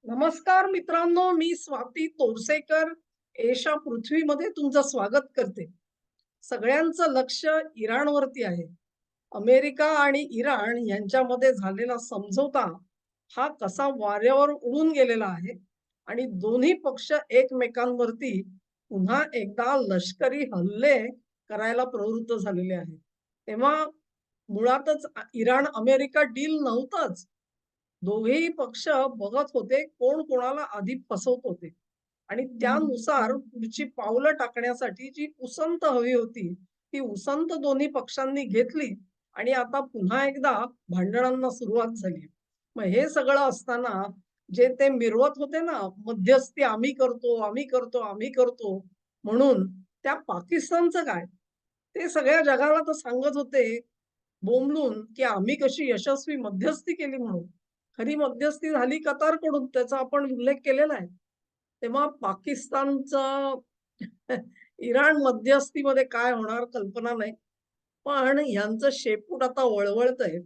नमस्कार मित्रांनो, मी स्वाती तोरसेकर एशा पृथ्वीमध्ये तुमचं स्वागत करते. सगळ्यांचं लक्ष इराणवरती आहे. अमेरिका आणि इराण यांच्यामध्ये झालेला समझोता हा कसा वाऱ्यावर उडून गेलेला आहे आणि दोन्ही पक्ष एकमेकांवरती पुन्हा एकदा लष्करी हल्ले करायला प्रवृत्त झालेले आहेत. तेव्हा मुळातच इराण अमेरिका डील नव्हतंच. दोघेही पक्ष बघत होते कोण कोणाला आधी फसवत होते आणि त्यानुसार पुढची पावलं टाकण्यासाठी जी उसंत हवी होती ती उसंत दोन्ही पक्षांनी घेतली आणि आता पुन्हा एकदा भांडणांना सुरुवात झाली. मग हे सगळं असताना जे ते मिरवत होते ना, मध्यस्थी आम्ही करतो आम्ही करतो आम्ही करतो म्हणून, त्या पाकिस्तानचं काय, ते सगळ्या जगाला तर सांगत होते बोंबलून की आम्ही कशी यशस्वी मध्यस्थी केली म्हणून. खरी मध्यस्थी झाली कतारकडून, त्याचा आपण उल्लेख केलेला आहे. तेव्हा पाकिस्तानचं इराण मध्यस्थीमध्ये काय होणार कल्पना नाही. पण यांचं शेपूट आता वळवळतंय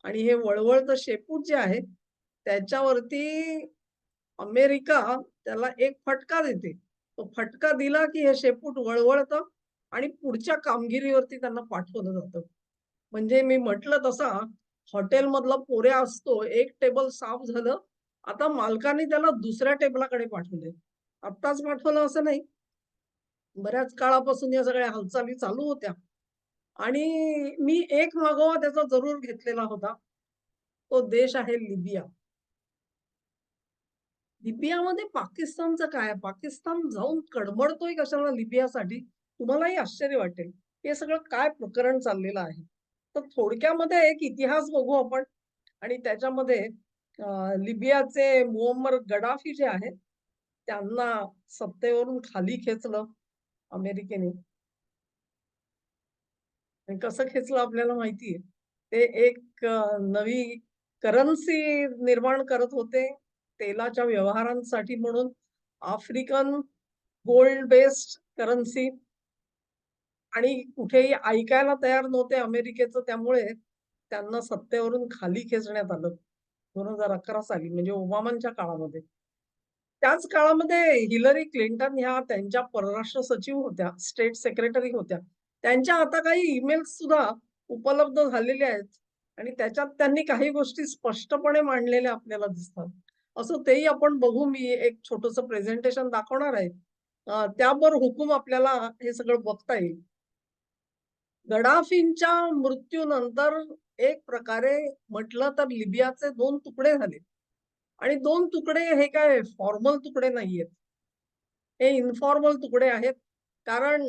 आणि हे वळवळतं शेपूट जे आहे, त्याच्यावरती अमेरिका त्याला एक फटका देते. तो फटका दिला की हे शेपूट वळवळतं आणि पुढच्या कामगिरीवरती त्यांना पाठवलं जातं. म्हणजे मी म्हटलं तसा हॉटेलमधला पोऱ्या असतो, एक टेबल साफ झालं, आता मालकाने त्याला दुसऱ्या टेबलाकडे पाठवले. आत्ताच पाठवलं असं नाही. बऱ्याच काळापासून या सगळ्या हालचाली चालू होत्या आणि मी एक मागोवा त्याचा जरूर घेतलेला होता. तो देश आहे लिबिया. लिबियामध्ये पाकिस्तानचं काय? पाकिस्तान जाऊन कडमडतोय कशाला लिबियासाठी? तुम्हालाही आश्चर्य वाटेल. हे सगळं काय प्रकरण चाललेलं आहे? तर थोडक्यामध्ये एक इतिहास बघू आपण आणि त्याच्यामध्ये लिबियाचे मुअम्मर गडाफी जे आहेत, त्यांना सत्तेवरून खाली खेचलं अमेरिकेने. आणि कसं खेचलं आपल्याला माहिती आहे. ते एक नवी करन्सी निर्माण करत होते. तेलाच्या व्यवहारांसाठी म्हणून आफ्रिकन गोल्ड बेस्ड करन्सी आणि कुठेही ऐकायला तयार नव्हते अमेरिकेचं. त्यामुळे त्यांना सत्तेवरून खाली खेचण्यात आलं. 2011 साली म्हणजे ओबामांच्या काळामध्ये. त्याच काळामध्ये हिलरी क्लिंटन ह्या त्यांच्या परराष्ट्र सचिव होत्या, स्टेट सेक्रेटरी होत्या. त्यांच्या आता काही ईमेल्स सुद्धा उपलब्ध झालेले आहेत आणि त्याच्यात त्यांनी काही गोष्टी स्पष्टपणे मांडलेल्या आपल्याला दिसतात. असं तेही आपण बघू. मी एक छोटंसं प्रेझेंटेशन दाखवणार आहे. त्यावर हुकूम आपल्याला हे सगळं बघता येईल. गडाफींच्या मृत्यूनंतर एक प्रकारे म्हटलं तर लिबियाचे 2 तुकडे झाले आणि 2 तुकडे हे काय फॉर्मल तुकडे नाहीयेत. हे इन्फॉर्मल तुकडे आहेत. कारण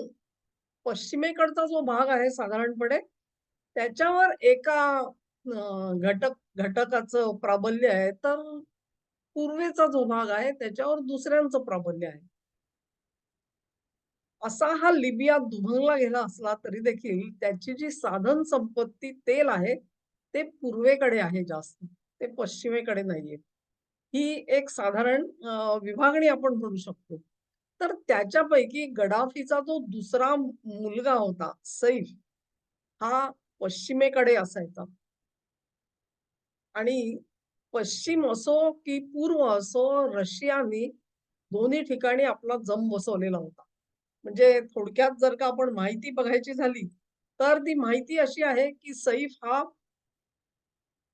पश्चिमेकडचा जो भाग आहे साधारणपणे, त्याच्यावर एका घटकाचं प्राबल्य आहे, तर पूर्वेचा जो भाग आहे त्याच्यावर दुसऱ्यांचं प्राबल्य आहे. असा हा लिबिया दुभंगला गेला असला तरी देखील त्याची जी साधन संपत्ती तेल आहे, ते पूर्वेकडे आहे जास्त. ते पश्चिमेकडे नाहीये. ही एक साधारण विभागणी आपण म्हणू शकतो. तर त्याच्यापैकी गडाफीचा जो दुसरा मुलगा होता सैफ, हा पश्चिमेकडे असायचा आणि पश्चिम असो की पूर्व असो, रशियानी दोन्ही ठिकाणी आपला जम बसवलेला होता. म्हणजे थोडक्यात जर का आपण माहिती बघायची झाली, तर ती माहिती अशी आहे की सैफ हा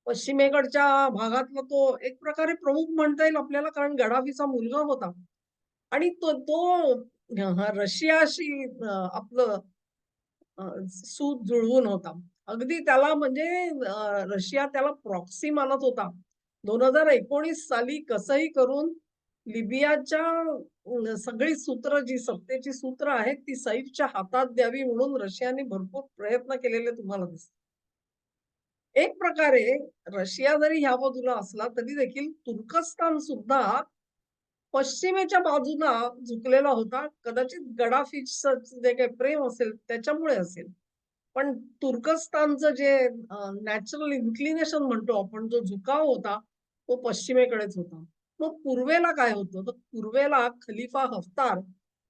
पश्चिमेकडच्या भागातला तो एक प्रकारे प्रमुख म्हणता येईल आपल्याला, कारण गडाफीचा मुलगा होता आणि तो तो रशियाशी आपलं सूत जुळवून होता. अगदी त्याला म्हणजे रशिया त्याला प्रॉक्सी मानत होता. 2019 साली कसंही करून लिबियाच्या सगळी सूत्र जी सत्तेची सूत्र आहेत, ती सैफच्या हातात द्यावी म्हणून रशियाने भरपूर प्रयत्न केलेले तुम्हाला दिसतात. एक प्रकारे रशिया जरी ह्या बाजूला असला तरी देखील तुर्कस्तान सुद्धा पश्चिमेच्या बाजूला झुकलेला होता. कदाचित गडाफीचं जे काही प्रेम असेल त्याच्यामुळे असेल. पण तुर्कस्तानचं जे नॅचरल इन्क्लिनेशन म्हणतो आपण, जो झुकाव होता, तो पश्चिमेकडेच होता. मग पूर्वेला काय होतं? तर पूर्वेला खलिफा हफ्तार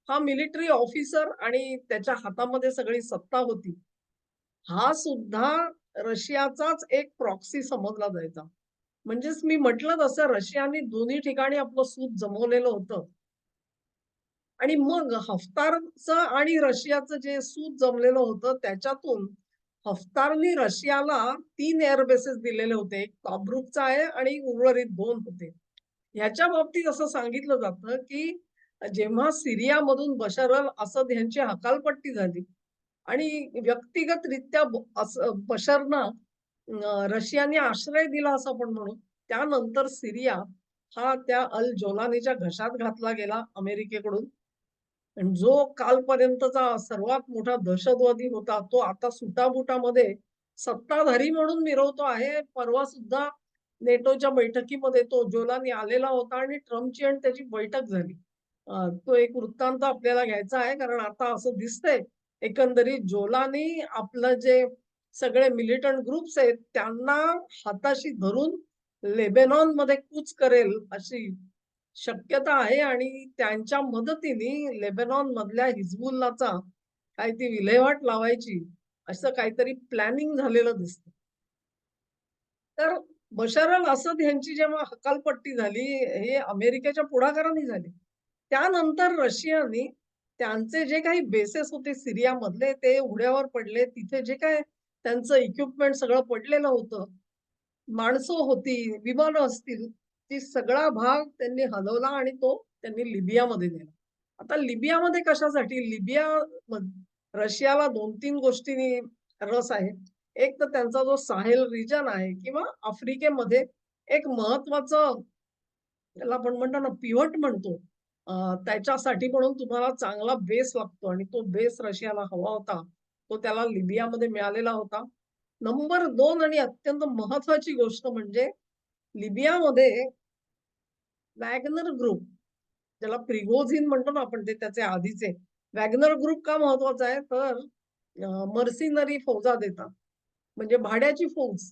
हा मिलिटरी ऑफिसर आणि त्याच्या हातामध्ये सगळी सत्ता होती. हा सुद्धा रशियाचाच एक प्रॉक्सी समजला जायचा. म्हणजेच मी म्हटलं तसं रशियाने दोन्ही ठिकाणी आपलं सूत जमवलेलं होतं. आणि मग हफ्तारचं आणि रशियाचं जे सूत जमलेलं होतं त्याच्यातून हफ्तारनी रशियाला 3 एअर बेसेस दिलेले होते. एक टॉब्रुकचा आहे आणि उर्वरित 2 होते. ह्याच्या बाबतीत असं सांगितलं जातं, की जेव्हा सिरियामधून बशर अल असद यांची हकालपट्टी झाली आणि व्यक्तिगतरित्या बशरनं रशियाने आश्रय दिला असं आपण म्हणू. त्यानंतर सिरिया हा त्या अल जोलानीच्या घशात घातला गेला अमेरिकेकडून. आणि जो कालपर्यंतचा सर्वात मोठा दहशतवादी होता, तो आता सुटाबुटामध्ये सत्ताधारी म्हणून मिरवतो आहे. परवा सुद्धा नेटोच्या बैठकीमध्ये तो जोलानी आलेला होता आणि ट्रम्पची आणि त्याची बैठक झाली. तो एक वृत्तांत आपल्याला घ्यायचा आहे, कारण आता असं दिसतंय एकंदरीत जोलानी आपलं जे सगळे मिलिटंट ग्रुप्स आहेत, त्यांना हाताशी धरून लेबेनॉनमध्ये कूच करेल अशी शक्यता आहे आणि त्यांच्या मदतीने लेबनॉन मधल्या हिजबुल्लाचा काय ती विल्हेवाट लावायची असं काहीतरी प्लॅनिंग झालेलं दिसतं. तर बशार अल असद यांची जेव्हा हकालपट्टी झाली, हे अमेरिकेच्या पुढाकाराने झाली. त्यानंतर रशियाने त्यांचे जे काही बेसेस होते सिरियामधले ते उघड्यावर पडले. तिथे जे काय त्यांचं इक्विपमेंट सगळं पडलेलं होतं. माणसं होती, विमानं असतील, ती सगळा भाग त्यांनी हलवला आणि तो त्यांनी लिबियामध्ये नेला. आता लिबियामध्ये कशासाठी? रशियाला 2-3 गोष्टींनी रस आहे. एक तर त्यांचा जो साहेल रिजन आहे किंवा आफ्रिकेमध्ये एक महत्वाचं त्याला आपण म्हणतो ना पिव्हट म्हणतो. अ, त्याच्यासाठी म्हणून तुम्हाला चांगला बेस लागतो आणि तो बेस रशियाला हवा होता. तो त्याला लिबियामध्ये मिळालेला होता. नंबर 2 आणि अत्यंत महत्वाची गोष्ट म्हणजे लिबियामध्ये वॅगनर ग्रुप, ज्याला प्रिगोझिन म्हणतो ना आपण ते त्याचे आधीचे. वॅगनर ग्रुप का महत्वाचा आहे? तर मर्सिनरी फौजा देतात. म्हणजे भाड्याची फौज.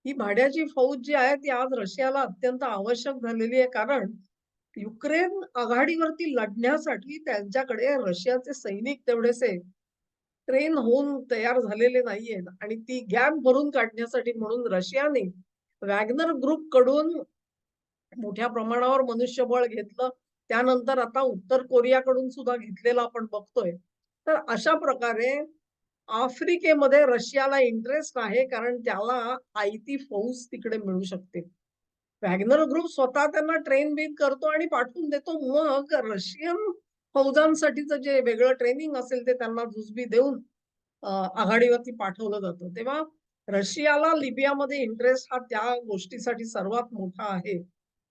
ही भाड्याची फौज जी आहे ती आज रशियाला अत्यंत आवश्यक झालेली आहे. कारण युक्रेन आघाडीवरती लढण्यासाठी त्यांच्याकडे रशियाचे सैनिक तेवढेसे ट्रेन होऊन तयार झालेले नाहीयेत आणि ती गॅप भरून काढण्यासाठी म्हणून रशियाने वॅगनर ग्रुप कडून मोठ्या प्रमाणावर मनुष्यबळ घेतलं. त्यानंतर आता उत्तर कोरियाकडून सुद्धा घेतलेलं आपण बघतोय. तर अशा प्रकारे आफ्रिकेमध्ये रशियाला इंटरेस्ट आहे कारण त्याला आयती फौज तिकडे मिळू शकते. वॅगनर ग्रुप स्वतः त्यांना ट्रेन-बिन करतो आणि पाठवून देतो. मग रशियन फौजांसाठीचं जे वेगळं ट्रेनिंग असेल ते त्यांना जुजबी देऊन आघाडीवरती पाठवलं जातं. तेव्हा रशियाला लिबियामध्ये इंटरेस्ट हा त्या गोष्टीसाठी सर्वात मोठा आहे.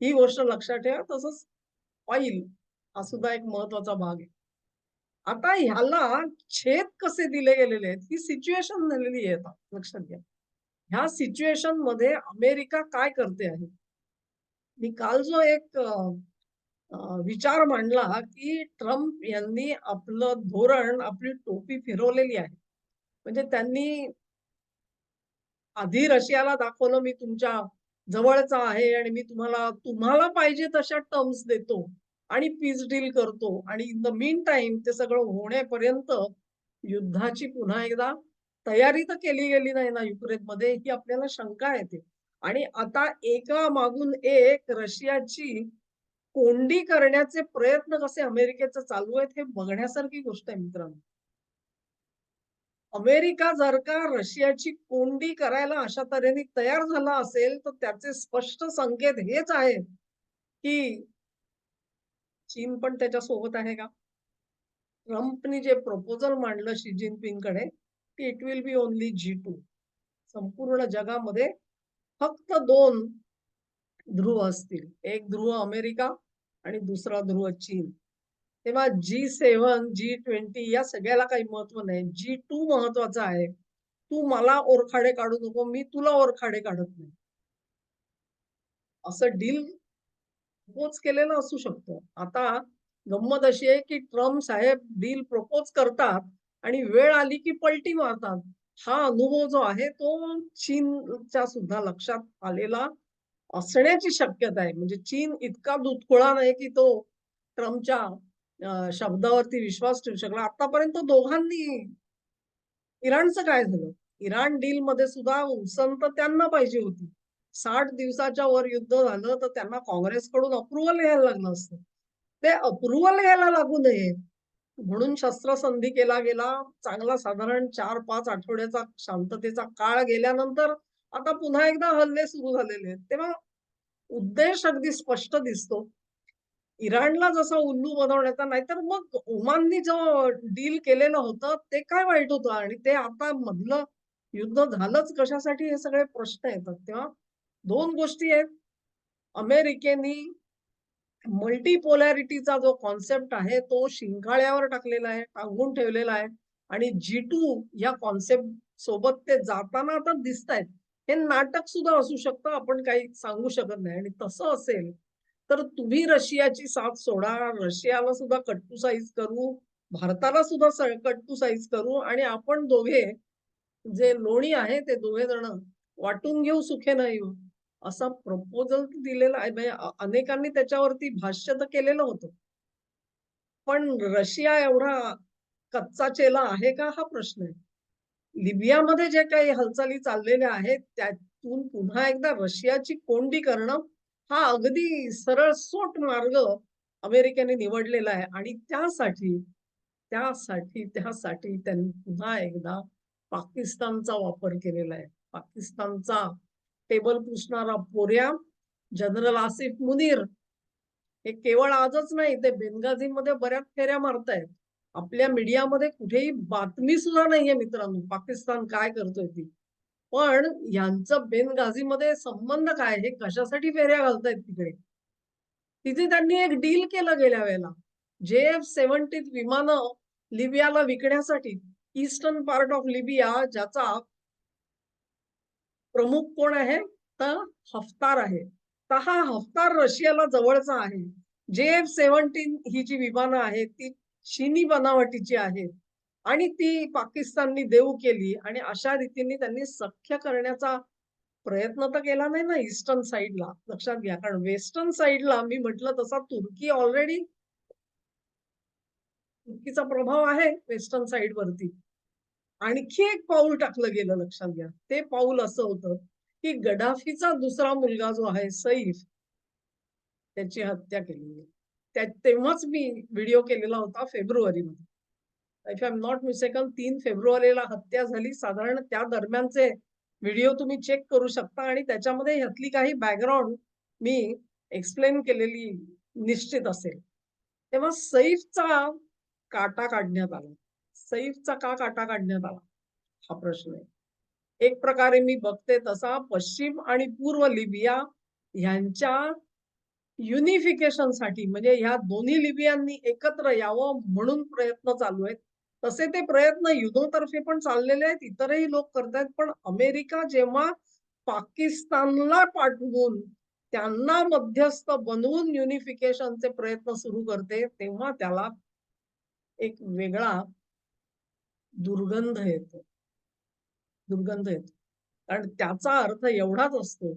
ही गोष्ट लक्षात ठेवा. तसंच ऑइल हा सुद्धा एक महत्वाचा भाग आहे. आता ह्याला छेद कसे दिले गेलेले आहेत, ही सिच्युएशन झालेली आहे आता लक्षात घ्या. ह्या सिच्युएशनमध्ये अमेरिका काय करते आहे? मी काल जो एक विचार मांडला, की ट्रम्प यांनी आपलं धोरण, आपली टोपी फिरवलेली आहे. म्हणजे त्यांनी आधी रशियाला दाखवलं मी तुमच्या जवळचा आहे आणि मी तुम्हाला तुम्हाला पाहिजे तशा टर्म्स देतो आणि पीस डील करतो आणि इन द मीन टाईम ते सगळं होण्यापर्यंत युद्धाची पुन्हा एकदा तयारी तर केली गेली नाही ना युक्रेनमध्ये ही आपल्याला शंका येते. आणि आता एका मागून एक रशियाची कोंडी करण्याचे प्रयत्न कसे अमेरिकेचे चालू आहेत हे बघण्यासारखी गोष्ट आहे मित्रांनो. अमेरिका जर का रशियाची कोंडी करायला अशा तऱ्हेने तयार झाला असेल, तर त्याचे स्पष्ट संकेत हेच आहेत, की चीन पण त्याच्यासोबत आहे का? ट्रम्पनी जे प्रपोजल मांडलं शी जिनपिंगकडे, की it will be only G2. संपूर्ण जगामध्ये फक्त 2 ध्रुव असतील. एक ध्रुव अमेरिका आणि दुसरा ध्रुव चीन. तेव्हा G7, G20 या सगळ्याला काही महत्व नाही. G2 महत्वाचा आहे. तू मला ओरखाडे काढू नको, मी तुला ओरखाडे काढत नाही. असं डील प्रपोज केलेलं असू शकतं. आता गंमत अशी आहे, की ट्रम्प साहेब डील प्रपोज करतात आणि वेळ आली की पलटी मारतात. हा अनुभव जो आहे तो चीनच्या सुद्धा लक्षात आलेला असण्याची शक्यता आहे. म्हणजे चीन इतका दुधखोळा नाही, की तो ट्रम्पच्या शब्दावरती विश्वास ठेवू शकला. आतापर्यंत दोघांनी इराणचं काय झालं? इराण डीलमध्ये सुद्धा उसंत त्यांना पाहिजे होती. 60 दिवसाच्या वर युद्ध झालं तर त्यांना काँग्रेसकडून अप्रूव्हल घ्यायला लागलं असतं. ते अप्रूव्हल घ्यायला लागू नये म्हणून शस्त्रसंधी केला गेला. चांगला साधारण 4-5 आठवड्याचा शांततेचा काळ गेल्यानंतर आता पुन्हा एकदा हल्ले सुरू झालेले आहेत. तेव्हा उद्देश अगदी स्पष्ट दिसतो. इराणला जसा उल्लू बनवण्याचा, नाहीतर मग ओमाननी जो डील केलेलं होतं ते काय वाईट होतं आणि ते आता मधलं युद्ध झालंच कशासाठी, हे सगळे प्रश्न येतात. तेव्हा 2 गोष्टी आहेत. अमेरिकेनी मल्टीपोलॅरिटीचा जो कॉन्सेप्ट आहे तो शिंगाळ्यावर टाकलेला आहे, टांगून ठेवलेला आहे आणि G2 या कॉन्सेप्ट सोबत ते जाताना आता दिसतायत. हे नाटक सुद्धा असू शकतं, आपण काही सांगू शकत नाही आणि तसं असेल तर तुम्ही रशियाची साथ सोडा, रशियाला सुद्धा कट्टुसाईज करू, भारताला सुद्धा कट्टुसाईज करू आणि आपण दोघे जे लोणी आहे ते दोघे जण वाटून घेऊ सुखेनं येऊ. असा प्रपोजल दिलेला आहे. म्हणजे अनेकांनी त्याच्यावरती भाष्य तर केलेलं होतं. पण रशिया एवढा कच्चा चेला आहे का हा प्रश्न आहे. लिबियामध्ये जे काही हालचाली चाललेल्या आहेत त्यातून पुन्हा एकदा रशियाची कोंडी करणं हा अगदी सरळसोट मार्ग अमेरिकेने निवडलेला आहे आणि त्यासाठी त्यांनी पुन्हा एकदा पाकिस्तानचा वापर केलेला आहे. पाकिस्तानचा टेबल पुसणारा पोर्या जनरल आसिफ मुनीर हे केवळ आजच नाही, ते बेनगाझीमध्ये बऱ्याच फेऱ्या मारतायत. आपल्या मीडियामध्ये कुठेही बातमी सुद्धा नाहीये मित्रांनो, पाकिस्तान काय करतोय ती. पण यांचं बेनगाझीमध्ये संबंध काय? हे कशासाठी फेऱ्या घालतायत तिकडे? तिथे त्यांनी एक डील केलं गेल्या वेळेला. JF-17 विमानं लिबियाला विकण्यासाठी. ईस्टर्न पार्ट ऑफ लिबिया ज्याचा प्रमुख कोण आहे? तर हफ्तार आहे. तर हा हफ्तार रशियाला जवळचा आहे. JF-17 ही जी विमानं आहेत ती चीनी बनावटीची आहेत आणि ती पाकिस्ताननी देऊ केली आणि अशा रीतीने त्यांनी सख्य करण्याचा प्रयत्न तर केला नाही ना ईस्टर्न साइडला. लक्षात घ्या. कारण वेस्टर्न साइडला मी म्हटलं तसा तुर्की ऑलरेडी तुर्कीचा प्रभाव आहे वेस्टर्न साइडवरती. आणखी एक पाऊल टाकलं गेलं लक्षात घ्या. ते पाऊल असं होतं, की गडाफीचा दुसरा मुलगा जो आहे सैफ, त्याची हत्या केली गेली. तेव्हाच मी व्हिडिओ केलेला होता फेब्रुवारीमध्ये. If I am not mistaken 3 फेब्रुवारीला हत्या झाली. साधारण त्या दरम्यानचे व्हिडिओ तुम्ही चेक करू शकता आणि त्याच्यामध्ये ह्यातली काही बॅकग्राऊंड मी एक्सप्लेन केलेली निश्चित असेल. तेव्हा सैफचा काटा काढण्यात आला. सैफचा का काटा काढण्यात आला? हा प्रश्न आहे. एक प्रकारे मी बघते तसा पश्चिम आणि पूर्व लिबिया ह्यांच्या युनिफिकेशनसाठी म्हणजे ह्या दोन्ही लिबियांनी एकत्र यावं म्हणून प्रयत्न चालू आहेत. तसे ते प्रयत्न युनोतर्फे पण चाललेले आहेत, इतरही लोक करतायत. पण अमेरिका जेव्हा पाकिस्तानला पाठवून त्यांना मध्यस्थ बनवून युनिफिकेशनचे प्रयत्न सुरू करते, तेव्हा त्याला एक वेगळा दुर्गंध येतो. दुर्गंध येतो. कारण त्याचा अर्थ एवढाच असतो,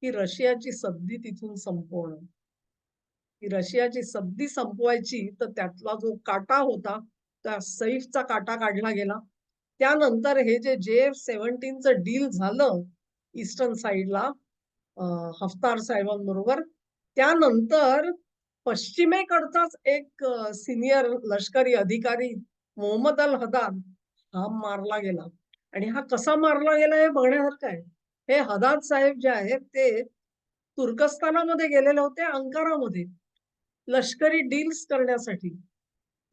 की रशियाची सद्दी तिथून संपवणं. की रशियाची सद्दी संपवायची तर त्यातला जो काटा होता त्या सैफचा काटा काढला गेला. त्यानंतर हे जे JF-17 डील झालं ईस्टर्न साइडला हफ्तार साहेबांबरोबर, त्यानंतर पश्चिमेकडचाच एक सिनियर लष्करी अधिकारी मोहम्मद अल हदाद हा मारला गेला. आणि हा कसा मारला गेला हे बघण्यासारखं आहे. हे हदाद साहेब जे आहेत ते तुर्कस्तानामध्ये गेलेले होते, अंकारामध्ये लष्करी डील्स करण्यासाठी.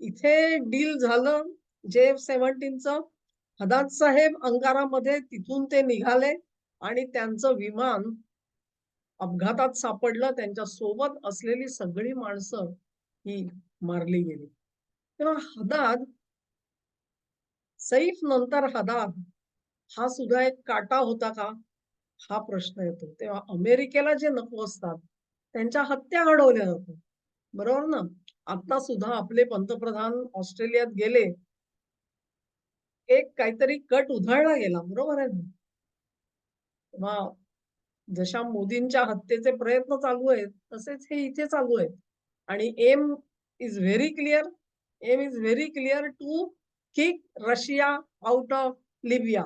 इथे डील झालं JF-17चं. हदाद साहेब अंकारामध्ये, तिथून ते निघाले आणि त्यांचं विमान अपघातात सापडलं. त्यांच्या सोबत असलेली सगळी माणसं ही मारली गेली. तेव्हा हदाद, सैफ नंतर हदाद हा सुद्धा एक काटा होता का? हा प्रश्न येतो. तेव्हा अमेरिकेला जे नको असतात त्यांच्या हत्या घडवल्या जातात. बरोबर ना? आता सुद्धा आपले पंतप्रधान ऑस्ट्रेलियात गेले. एक काहीतरी कट उधळला गेला. बरोबर आहे ना? तेव्हा जशा मोदींच्या हत्येचे प्रयत्न चालू आहेत, तसेच हे इथे चालू आहेत. आणि aim is very clear. Aim is very clear to kick Russia out of Libya.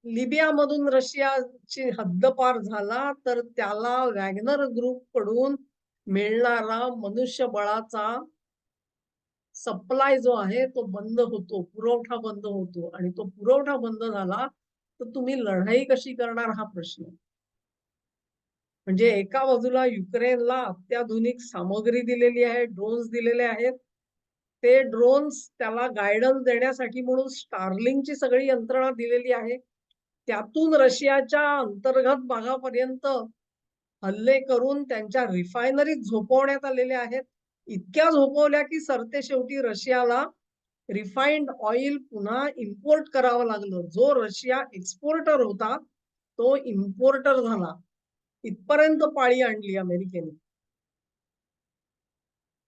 लिबियामधून रशियाची हद्दपार झाला, तर त्याला वॅगनर ग्रुपकडून मिळणारा मनुष्यबळाचा सप्लाय जो आहे तो बंद होतो, पुरवठा बंद होतो आणि तो पुरवठा बंद झाला, तर तुम्ही लढाई कशी करणार हा प्रश्न आहे. म्हणजे एका बाजूला युक्रेनला अत्याधुनिक सामग्री दिलेली आहे, ड्रोन्स दिलेले आहेत. ते ड्रोन्स त्याला गाईडन्स देण्यासाठी म्हणून Starlinkची सगळी यंत्रणा दिलेली आहे. त्यातून रशियाच्या अंतर्गत भागापर्यंत हल्ले करून त्यांच्या रिफायनरीज झोपवण्यात आलेल्या आहेत. इतक्या झोपवल्या की सरतेशेवटी रशियाला रिफाइंड ऑइल पुन्हा इम्पोर्ट करावं लागलं. जो रशिया एक्सपोर्टर होता, तो इम्पोर्टर झाला. इथपर्यंत पाळी आणली अमेरिकेने.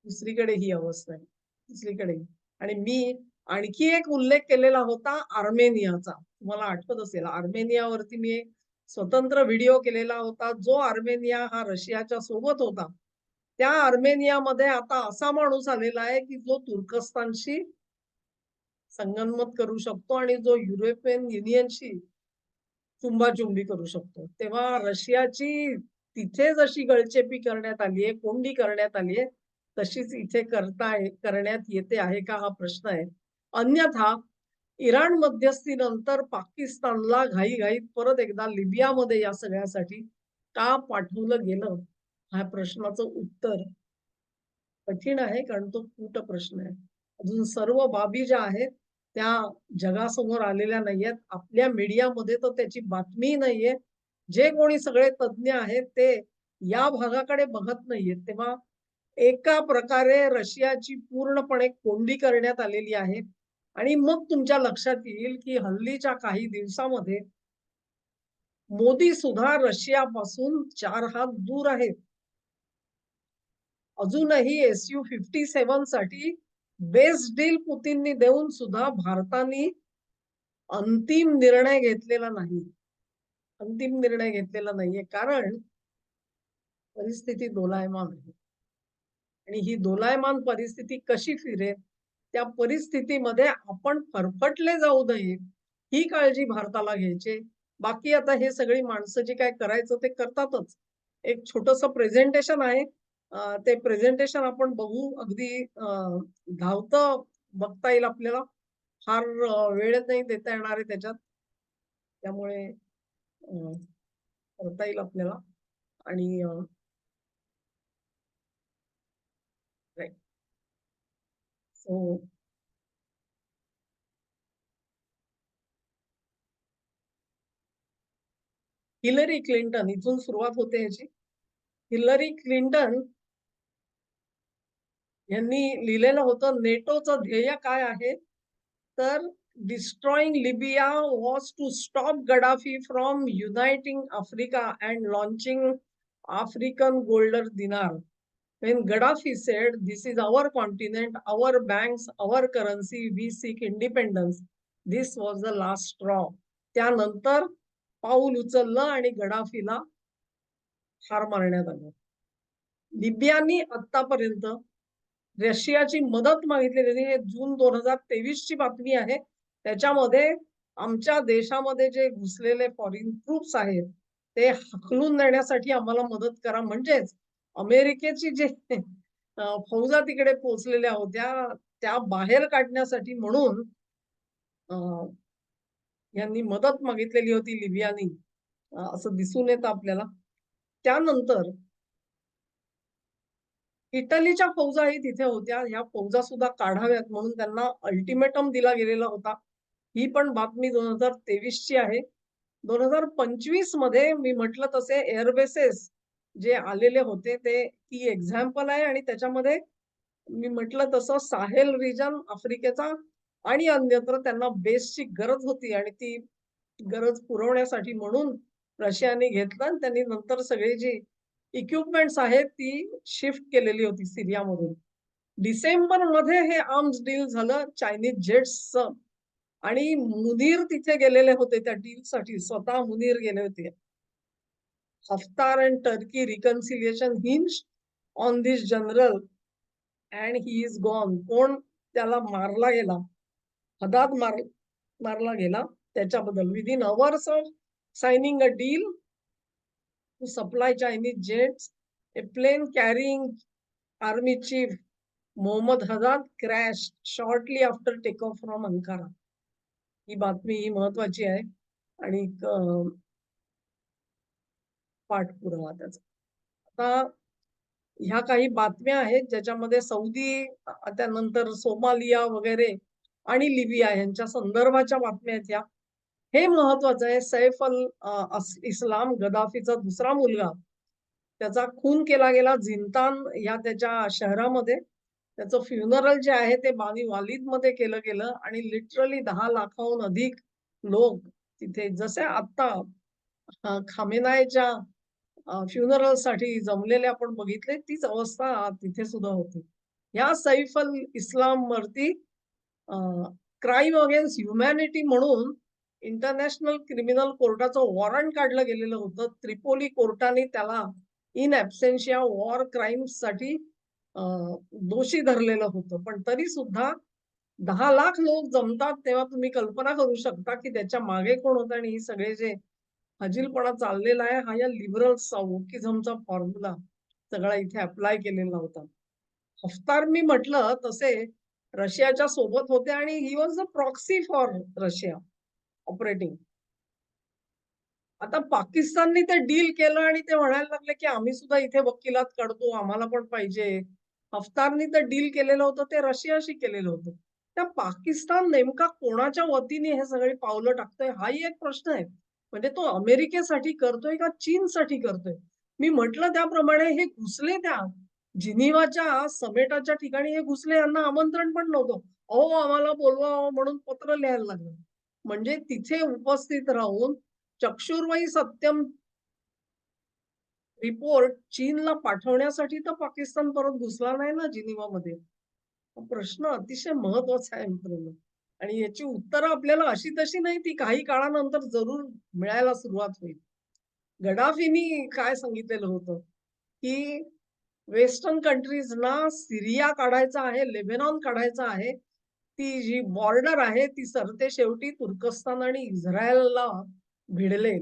दुसरीकडे ही अवस्था आहे. दुसरीकडे आणि मी आणखी एक उल्लेख केलेला होता आर्मेनियाचा. तुम्हाला आठवत असेल आर्मेनियावरती मी एक स्वतंत्र व्हिडिओ केलेला होता. जो आर्मेनिया हा रशियाच्या सोबत होता. त्या आर्मेनियामध्ये आता असा माणूस आलेला आहे, की जो तुर्कस्तानशी संगनमत करू शकतो आणि जो युरोपियन युनियनशी चुंबाचुंबी करू शकतो. तेव्हा रशियाची तिथे जशी गळचेपी करण्यात आली आहे, कोंडी करण्यात आली आहे, तशीच इथे करण्यात येते आहे का हा प्रश्न आहे. अन्यथा इराण मध्यस्थीनंतर पाकिस्तानला घाईघाईत परत एकदा लिबियामध्ये या सगळ्यासाठी का पाठवलं गेलं? ह्या प्रश्नाचं उत्तर कठीण आहे कारण तो कूट प्रश्न आहे. अजून सर्व बाबी ज्या आहेत त्या जगासमोर आलेल्या नाहीयेत. आपल्या मीडियामध्ये तर त्याची बातमी नाहीये. जे कोणी सगळे तज्ञ आहेत ते या भागाकडे बघत नाहीयेत. तेव्हा एका प्रकारे रशियाची पूर्णपणे कोंडी करण्यात आलेली आहे आणि मग तुमच्या लक्षात येईल की हल्लीच्या काही दिवसामध्ये मोदी सुद्धा रशियापासून 4 हात दूर आहेत. अजूनही SU-57 साठी बेस्ट डील पुतीननी देऊन सुद्धा भारताने अंतिम निर्णय घेतलेला नाही. अंतिम निर्णय घेतलेला नाहीये कारण परिस्थिती दोलायमान आहे. आणि ही दोलायमान परिस्थिती कशी फिरेल, त्या परिस्थितीमध्ये आपण फरफटले जाऊ नये, ही काळजी भारताला घ्यायची. बाकी आता हे सगळी माणसं जे काय करायचं ते करतातच. एक छोटंसं प्रेझेंटेशन आहे. ते प्रेझेंटेशन आपण बघू. अगदी धावतं बघता येईल आपल्याला. फार वेळ नाही देता येणार आहे त्याच्यात. त्यामुळे करता येईल आपल्याला आणि राईट. सो हिलरी क्लिंटन इथून सुरुवात होते ह्याची. हिलरी क्लिंटन यांनी लिहिलेलं होतं नेटोचं ध्येय काय आहे? तर destroying Libya was to stop Gaddafi from uniting Africa and launching African golden dinar. When Gaddafi said, "This is our continent, our banks, our currency, we seek independence," this was the last straw. त्यानंतर पाऊल उचललं आणि गडाफीला ठार मारण्यात आलं. लिबियानी आतापर्यंत रशियाची मदत मागितलेली. हे जून 2023 ची बातमी आहे. त्याच्यामध्ये आमच्या देशामध्ये जे घुसलेले फॉरेन ट्रूप्स आहेत, ते हाकलून देण्यासाठी आम्हाला मदत करा. म्हणजेच अमेरिकेची जे फौजा तिकडे पोहोचलेल्या होत्या, त्या बाहेर काढण्यासाठी म्हणून अ, यांनी मदत मागितलेली होती लिबियानी. असं दिसून येतं आपल्याला. त्यानंतर इटलीच्या फौजाही तिथे होत्या. ह्या फौजा सुद्धा काढाव्यात म्हणून त्यांना अल्टिमेटम दिला गेलेला होता. ही पण बातमी 2023 ची आहे. 2025 मध्ये मी म्हटलं तसे एअरबेसेस जे आलेले होते ते ती एक्झाम्पल आहे आणि त्याच्यामध्ये मी म्हटलं तसं साहेल रिजन आफ्रिकेचा आणि अन्यत्र त्यांना बेसची गरज होती आणि ती गरज पुरवण्यासाठी म्हणून रशियाने घेतलं आणि त्यांनी नंतर सगळी जी इक्विपमेंट्स आहेत ती शिफ्ट केलेली होती सिरियामधून. डिसेंबरमध्ये हे आर्म्स डील झालं चायनीज जेट्सचं आणि मुनीर तिथे गेलेले होते त्या डीलसाठी. स्वतः मुनीर गेले होते. Haftar and Turkey reconciliation hinged on this general and he is gone. कोण त्याला मारला गेला? हदाद मारला गेला. त्याच्याबद्दल within hours of signing a deal to supply Chinese jets, a plane carrying army chief Mohammed Haddad crash shortly after take off from Ankara. ही बातमी ही महत्वाची आहे आणि पाठपुरावा त्याचा. आता ह्या काही बातम्या आहेत ज्याच्यामध्ये सौदी, त्यानंतर सोमालिया वगैरे आणि लिबिया यांच्या संदर्भाच्या बातम्या आहेत ह्या. हे महत्वाचं आहे. सैफ इस्लाम गदाफीचा दुसरा मुलगा, त्याचा खून केला गेला जिंतान या त्याच्या शहरामध्ये. त्याचं फ्युनरल जे आहे ते बानी वालीदमध्ये केलं गेलं आणि लिटरली 10 लाखाहून अधिक लोक तिथे, जसे आता खामेनाईच्या फ्युनरलसाठी जमलेले आपण बघितले, तीच अवस्था तिथे सुद्धा होती. या सैफ अल इस्लाम वरती क्राईम अगेन्स्ट ह्युमॅनिटी म्हणून इंटरनॅशनल क्रिमिनल कोर्टाचं वॉरंट काढलं गेलेलं होतं. त्रिपोली कोर्टाने त्याला इन ॲब्सेन्शिया वॉर क्राईम्ससाठी दोषी धरलेलं होतं. पण तरी सुद्धा 10 लाख लोक जमतात, तेव्हा तुम्ही कल्पना करू शकता की त्याच्या मागे कोण होतं. आणि हे सगळे जे फजीलपणा चाललेला आहे, हा या लिबरल्सचा वोकिझमचा फॉर्म्युला सगळा इथे अप्लाय केलेला होता. हफ्तार मी म्हटलं तसे रशियाच्या सोबत होते आणि he was a proxy for Russia operating. आता पाकिस्तानने ते डील केलं आणि ते म्हणायला लागले की आम्ही सुद्धा इथे वकिलात काढतो, आम्हाला पण पाहिजे. हफ्तारनी तर डील केलेलं होतं ते रशियाशी केलेलं होतं. त्या पाकिस्तान नेमका कोणाच्या वतीने हे सगळी पावलं टाकतोय, हाही एक प्रश्न आहे. म्हणजे तो अमेरिकेसाठी करतोय का चीनसाठी करतोय? मी म्हटलं त्याप्रमाणे हे घुसले त्या जिनिव्हाच्या समेटाच्या ठिकाणी, हे घुसले, यांना आमंत्रण पण नव्हतं. अहो आम्हाला बोलवा म्हणून पत्र लिहायला लागलं. म्हणजे तिथे उपस्थित राहून चक्षुर्वयी सत्यम रिपोर्ट चीनला पाठवण्यासाठी तर पाकिस्तान परत घुसला नाही ना जिनिव्हामध्ये. हा प्रश्न अतिशय महत्वाचा आहे मित्रांनो. आणि याची उत्तरं आपल्याला अशी तशी नाही, ती काही काळानंतर जरूर मिळायला सुरुवात होईल. गडाफीनी काय सांगितलेलं होतं, की वेस्टर्न कंट्रीजना सिरिया काढायचा आहे, लेबेनॉन काढायचा आहे. ती जी बॉर्डर आहे ती सरतेशेवटी तुर्कस्तान आणि इस्रायलला भिडले.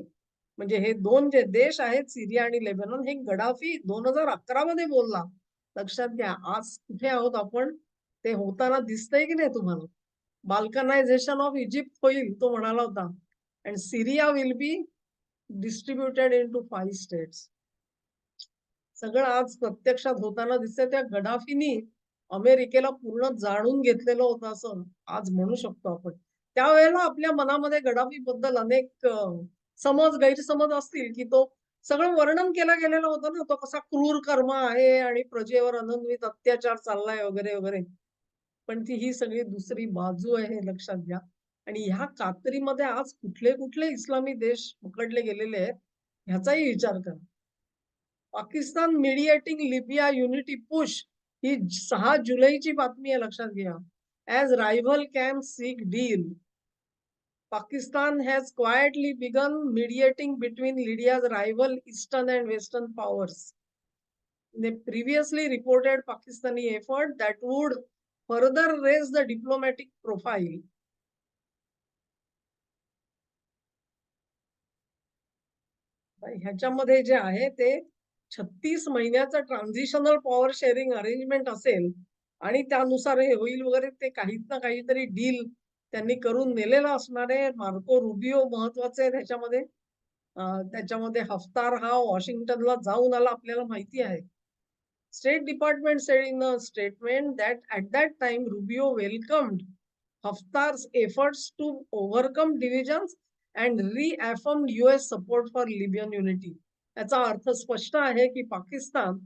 म्हणजे हे 2 जे देश आहेत सिरिया आणि लेबनॉन, हे गडाफी 2011 मध्ये बोलला. लक्षात घ्या, आज कुठे आहोत आपण ते होताना दिसतंय की नाही तुम्हाला? बाल्कनायझेशन ऑफ इजिप्त होईल तो म्हणाला होता. And Syria will be distributed into 5 states. सगळं आज प्रत्यक्षात होताना दिसतंय. त्या गडाफीनी अमेरिकेला पूर्ण जाणून घेतलेलं होतं असं आज म्हणू शकतो आपण. त्यावेळेला आपल्या मनामध्ये गडाफी बद्दल अनेक गैरसमज असतील, की तो सगळं वर्णन केलं गेलेलं होतं ना, तो कसा क्रूर कर्म आहे आणि प्रजेवर अनन्वित अत्याचार चाललाय वगैरे वगैरे. पण ती ही सगळी दुसरी बाजू आहे हे लक्षात घ्या. आणि ह्या कात्रीमध्ये आज कुठले कुठले इस्लामी देश पकडले गेलेले आहेत ह्याचाही विचार करा. Pakistan mediating Libya unity push ही 6 जुलैची बातमी आहे, लक्षात घ्या. As rival can seek deal, Pakistan has quietly begun mediating between Libya's rival Eastern and Western powers. They previously reported Pakistani effort that would further raise the diplomatic profile. ह्याच्यामध्ये जे आहे ते 36 महिन्याचं ट्रान्झिशनल पॉवर शेअरिंग अरेंजमेंट असेल आणि त्यानुसार हे होईल वगैरे, ते काहीच ना काहीतरी डील त्यांनी करून नेलेलं असणार आहे. मार्को रुबियो महत्वाचे आहे त्याच्यामध्ये. त्याच्यामध्ये हफ्तार हा वॉशिंग्टनला जाऊन आला आपल्याला माहिती आहे. State Department said in a statement that at that time Rubio welcomed Haftar's efforts to overcome divisions and reaffirmed US support for Libyan unity. याचा अर्थ स्पष्ट आहे की पाकिस्तान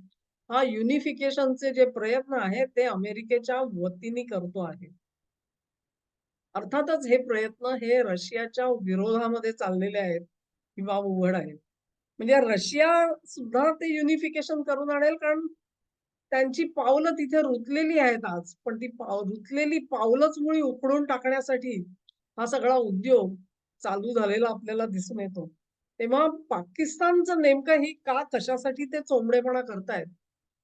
हा युनिफिकेशनचे जे प्रयत्न आहेत ते अमेरिकेच्या वतीने करतो आहे. अर्थातच हे प्रयत्न हे रशियाच्या विरोधामध्ये चाललेले आहेत, ही बाब उघड आहे. म्हणजे रशिया सुद्धा ते युनिफिकेशन करून आणेल, कारण त्यांची पावलं तिथे रुतलेली आहेत आज. पण ती रुतलेली पावलंच मुळी उखडून टाकण्यासाठी हा सगळा उद्योग चालू झालेला आपल्याला दिसून येतो. तेव्हा पाकिस्तानचं नेमकं ही का कशासाठी ते चोंबडेपणा करतायत,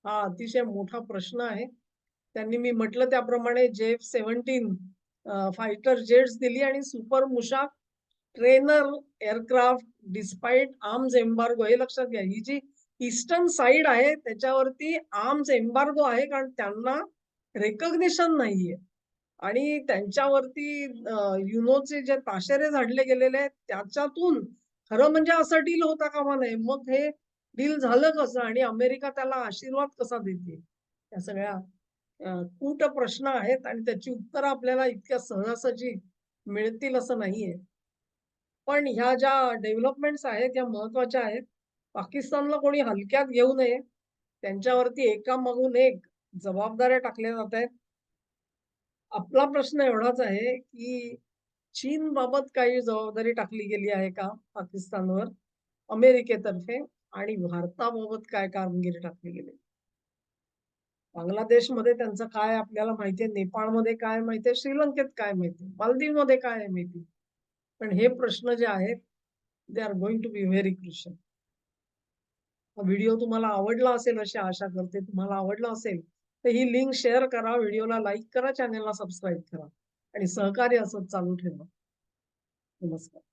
हा अतिशय मोठा प्रश्न आहे. त्यांनी मी म्हटलं त्याप्रमाणे JF-17 फायटर जेट्स दिली आणि super Mushak trainer aircraft despite arms embargo हे लक्षात घ्या. ही जी ईस्टर्न साइड आहे त्याच्यावरती आर्म्स एम्बार्गो आहे कारण त्यांना रिकॉग्निशन नाहीये आणि त्यांच्यावरती युनोचे जे ताशेरे झाडले गेलेले आहेत त्याच्यातून खरं म्हणजे असं डील होता कामा नये. मग हे डील झालं कसं आणि अमेरिका त्याला आशीर्वाद कसा देते? या सगळ्या कूट प्रश्न आहेत आणि त्याची उत्तरं आपल्याला इतक्या सहजासहजी मिळतील असं नाहीये. पण ह्या ज्या डेव्हलपमेंट्स आहेत, ह्या महत्त्वाच्या आहेत. पाकिस्तानला कोणी हलक्यात घेऊ नये. त्यांच्यावरती एकामागून एक जबाबदाऱ्या टाकल्या जात आहेत. आपला प्रश्न एवढाच आहे, की चीनबाबत काही जबाबदारी टाकली गेली आहे का पाकिस्तानवर अमेरिकेतर्फे आणि भारताबाबत काय कामगिरी टाकली गेली? बांगलादेशमध्ये त्यांचं काय आपल्याला माहिती आहे, नेपाळमध्ये काय माहिती आहे, श्रीलंकेत काय माहिती आहे, मालदीवमध्ये काय आहे माहिती. पण हे प्रश्न जे आहेत, they are going to be very crucial. हा व्हिडिओ तुम्हाला आवडला असेल अशी आशा करते. तुम्हाला आवडला असेल, तर ही लिंक शेअर करा, व्हिडिओला लाईक करा, चॅनेलला सबस्क्राईब करा आणि सहकार्य असंच चालू ठेवा. नमस्कार.